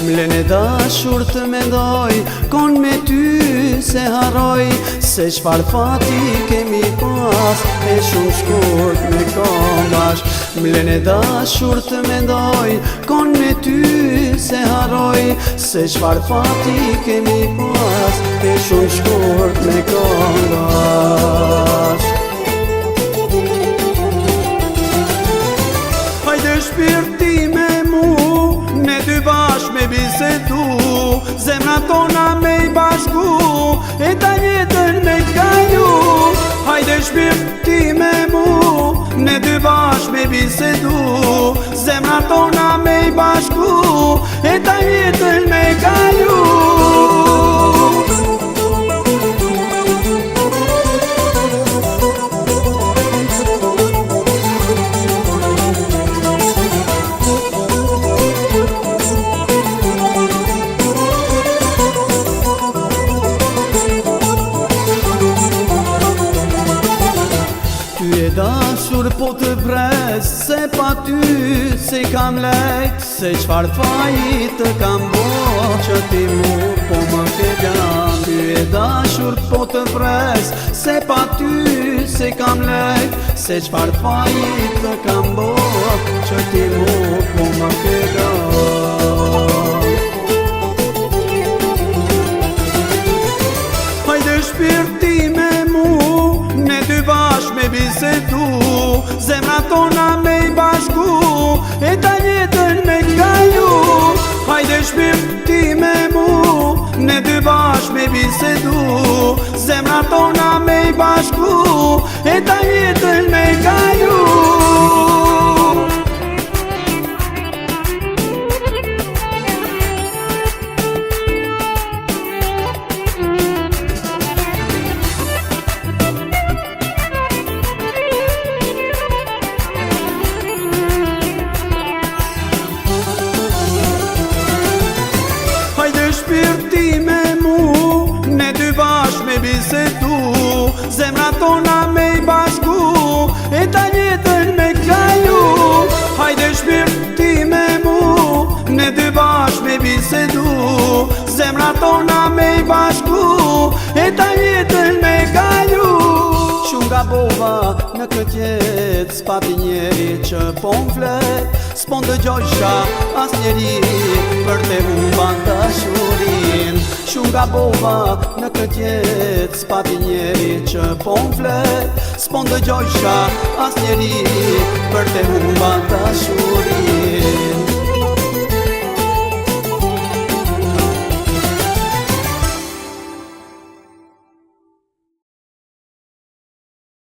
Mlene dashur të mendoj, kon me ty se haroj, se çfar fati kemi pas, e shumë shkurt me kombash. Mlene dashur të mendoj, kon me ty se haroj, se çfar fati kemi pas, e shumë shkurt me kombash. Hajde shpirti me mu, ne dy bashk me bisedu, zemra tona me I bashku, e ta jetën me kalu. Hajde shpirti me mu, ne dy bashk me bisedu, zemra tona me I bashku, e ta jetën me kalu. Dashur po të pres, se pa ty se kam lejt, se çfar faji të kam bo, që ti mu po më ke gjan. Ty e dashur po të pres, se pa ty se kam lejt, se çfar faji të kam bo, që ti mu po më ke gjan. Hajde shpirti me mu, ne dy bashk me bisedu, zemra tona me I bashku, e ta jetën me kalu. Hajde shpirti me mu, ne dy bashk me bisedu, zemra tona me I bashku, e ta jetën me kalu. Shpirti me mu, ne dy bashk me bisedu, zemra tona me I bashku, e ta jetën me kalu. Hajde shpirti me mu, ne dy bashk me bisedu, zemra tona me I bashku, e ta jetën me kalu. Shumë gabova në këtë jetë, s'pati njeri që po m'flet, s'po ndëgjojsha as njeri për te humban dashurin. Shumë gabova në këtë jetë, s'pati njeri që po m'flet, s'po ndëgjojsha as njeri për te humban dashurin.